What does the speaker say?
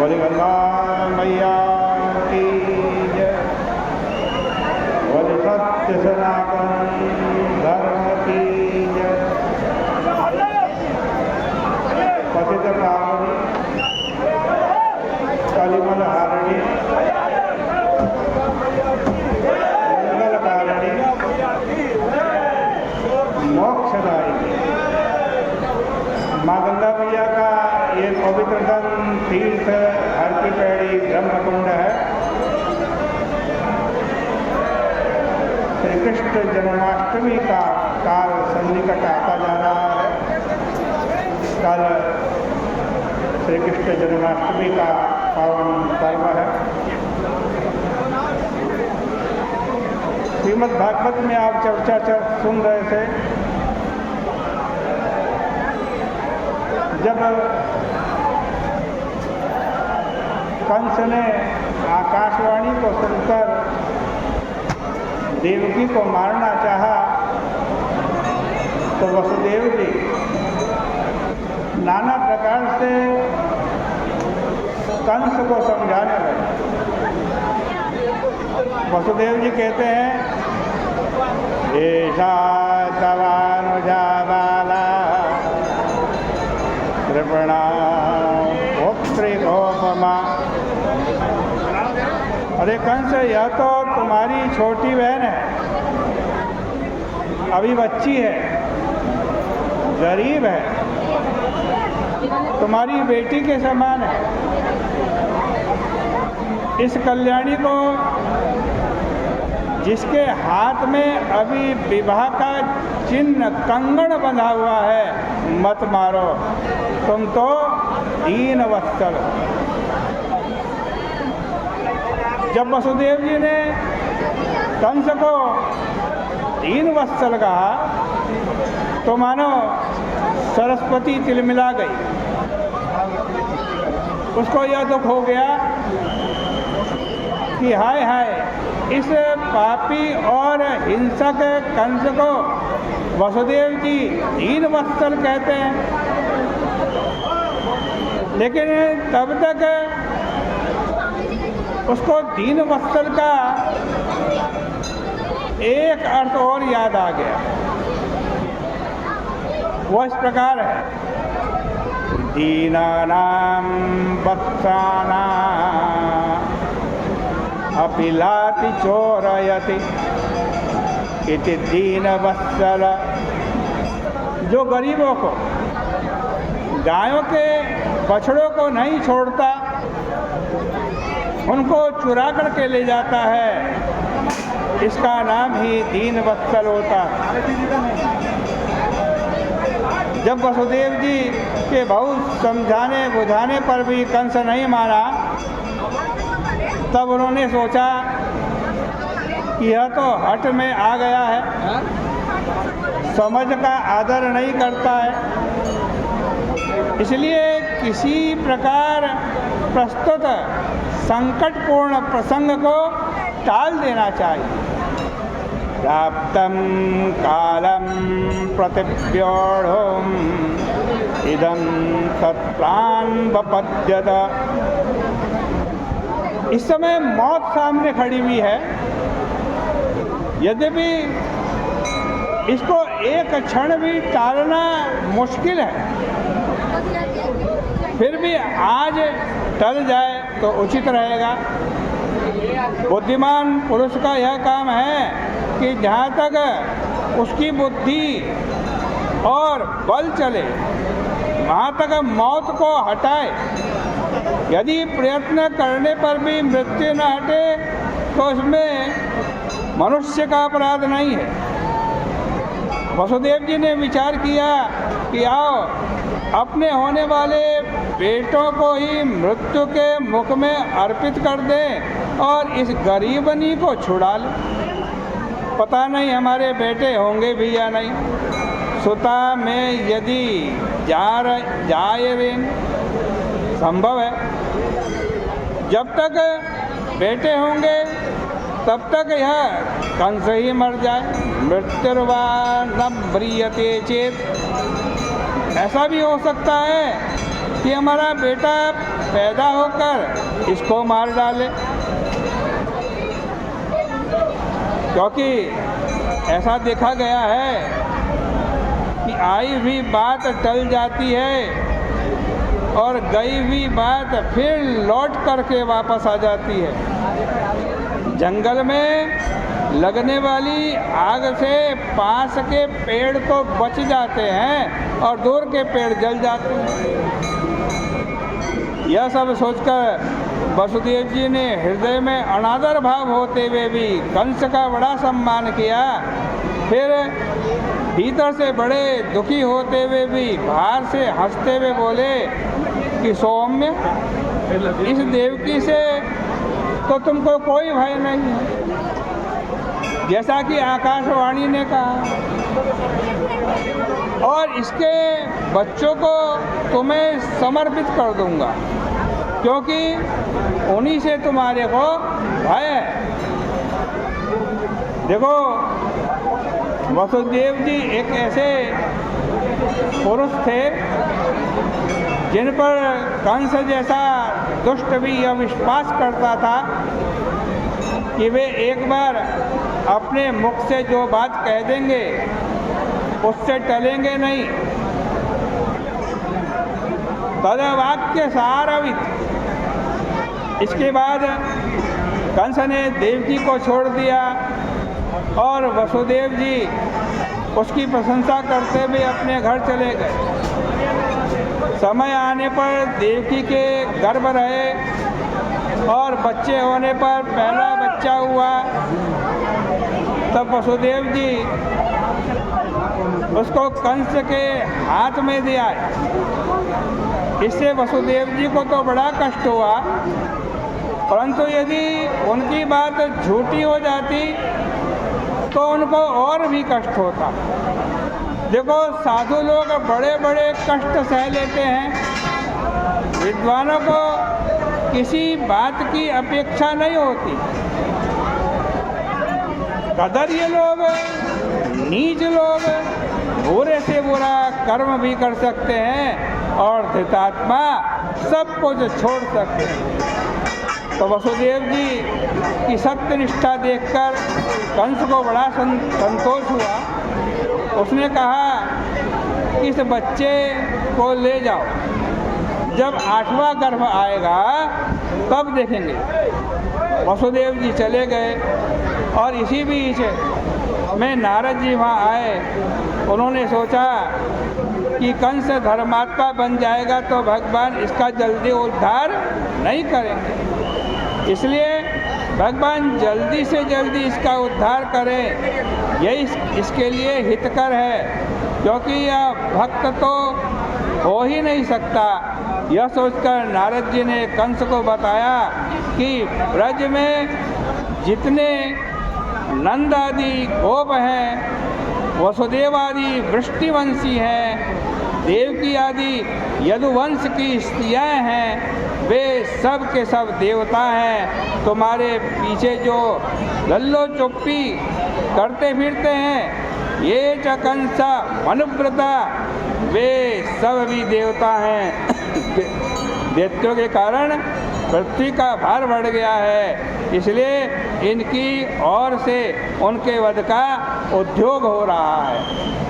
बोले गंगा मैया की जय। बोले सत्य सनातन धर्म की जय। पतित पावनी कलिमल हारिणी मंगल कारिणी मोक्षदायिनी माँ गंगा मैया का ये पवित्रतम तीर्थ हर की पैड़ी ब्रह्मकुंड है। श्री कृष्ण जन्माष्टमी का काल सन्निकट आता जा रहा है। कल श्री कृष्ण जन्माष्टमी का पावन पर्व है। श्रीमद् भागवत में आप चर्चा सुन रहे थे। जब कंस ने आकाशवाणी को सुनकर देवकी को मारना चाहा तो वसुदेव जी नाना प्रकार से कंस को समझाने लगे। वसुदेव जी कहते हैं ऐसा तवानुजा बाला कृपणाम पुत्रिकोपमा। अरे कंस, यह तो तुम्हारी छोटी बहन है, अभी बच्ची है, गरीब है, तुम्हारी बेटी के समान है। इस कल्याणी को, जिसके हाथ में अभी विवाह का चिन्ह कंगन बंधा हुआ है, मत मारो, तुम तो दीन वत्सल। जब वसुदेव जी ने कंस को दीन वत्सल कहा तो मानो सरस्वती तिलमिला गई। उसको यह दुख हो गया कि हाय हाय, इस पापी और हिंसक कंस को वसुदेव जी दीन वत्सल कहते हैं। लेकिन तब तक उसको दीन वत्सल का एक अर्थ और याद आ गया। वो इस प्रकार है, दीनानां वत्सानां अपि लाति चोरयति इति दीन वत्सल। जो गरीबों को, गायों के बछड़ों को नहीं छोड़ता, उनको चुरा करके ले जाता है, इसका नाम ही दीन वत्सल होता है। जब वसुदेव जी के बहुत समझाने बुझाने पर भी कंस नहीं माना, तब उन्होंने सोचा कि यह तो हठ में आ गया है, समझ का आदर नहीं करता है, इसलिए किसी प्रकार प्रस्तुत संकटपूर्ण प्रसंग को टाल देना चाहिए। प्राप्तं कालं प्रतिव्योढुम् इदं तत्रान्वपद्यत। इस समय मौत सामने खड़ी हुई है, यद्यपि इसको एक क्षण भी टालना मुश्किल है, फिर भी आज टल जाए तो उचित रहेगा। बुद्धिमान पुरुष का यह काम है कि जहाँ तक उसकी बुद्धि और बल चले, वहाँ तक मौत को हटाए। यदि प्रयत्न करने पर भी मृत्यु न हटे तो इसमें मनुष्य का अपराध नहीं है। वसुदेव जी ने विचार किया कि आओ, अपने होने वाले बेटों को ही मृत्यु के मुख में अर्पित कर दें और इस गरीबनी को छुड़ा लें। पता नहीं हमारे बेटे होंगे भी या नहीं। सुता में यदि जाए रेन, संभव है। जब तक बेटे होंगे तब तक यह कंस ही मर जाए। मृत्युर्वा न म्रियते चेत। ऐसा भी हो सकता है कि हमारा बेटा पैदा होकर इसको मार डाले, क्योंकि ऐसा देखा गया है कि आई हुई बात टल जाती है और गई हुई बात फिर लौट करके वापस आ जाती है। जंगल में लगने वाली आग से पास के पेड़ तो बच जाते हैं और दूर के पेड़ जल जाते हैं। यह सब सोचकर वसुदेव जी ने हृदय में अनादर भाव होते हुए भी कंस का बड़ा सम्मान किया। फिर भीतर से बड़े दुखी होते हुए भी बाहर से हंसते हुए बोले कि सौम्य, इस देवकी से तो तुमको कोई भय नहीं है, जैसा कि आकाशवाणी ने कहा, और इसके बच्चों को तुम्हें समर्पित कर दूंगा, क्योंकि उन्हीं से तुम्हारे को भय है। देखो, वसुदेव जी एक ऐसे पुरुष थे जिन पर कंस जैसा दुष्ट भी यह विश्वास करता था कि वे एक बार अपने मुख से जो बात कह देंगे उससे टलेंगे नहीं। तदवाक्य सारवित। इसके बाद कंस ने देवकी को छोड़ दिया और वसुदेव जी उसकी प्रशंसा करते हुए अपने घर चले गए। समय आने पर देवकी के गर्भ रहे और बच्चे होने पर पहला बच्चा हुआ, तब वसुदेव जी उसको कंस के हाथ में दिया। इससे वसुदेव जी को तो बड़ा कष्ट हुआ, परंतु यदि उनकी बात झूठी हो जाती तो उनको और भी कष्ट होता। देखो, साधु लोग बड़े बड़े कष्ट सह लेते हैं, विद्वानों को किसी बात की अपेक्षा नहीं होती। कदर्य लोग, नीच लोग बुरे से बुरा कर्म भी कर सकते हैं और धृतात्मा सब कुछ छोड़ सकते हैं। तो वसुदेव जी की सत्यनिष्ठा देखकर कंस को बड़ा संतोष हुआ। उसने कहा कि इस बच्चे को ले जाओ, जब 8वां गर्भ आएगा तब देखेंगे। वसुदेव जी चले गए और इसी बीच में नारद जी वहाँ आए। उन्होंने सोचा कि कंस धर्मात्मा बन जाएगा तो भगवान इसका जल्दी उद्धार नहीं करेंगे, इसलिए भगवान जल्दी से जल्दी इसका उद्धार करें, यही इसके लिए हितकर है, क्योंकि यह भक्त तो हो ही नहीं सकता। यह सोचकर नारद जी ने कंस को बताया कि ब्रज में जितने नंद आदि गोप हैं, वसुदेव आदि वृष्टिवंशी हैं, देवकी आदि यदुवंश की स्त्रियाँ हैं, वे सब के सब देवता हैं। तुम्हारे पीछे जो लल्लो चुप्पी करते फिरते हैं, ये च कंसा मनुव्रता, वे सब भी देवता हैं। दैत्यों के कारण पृथ्वी का भार बढ़ गया है, इसलिए इनकी ओर से उनके वध का उद्योग हो रहा है।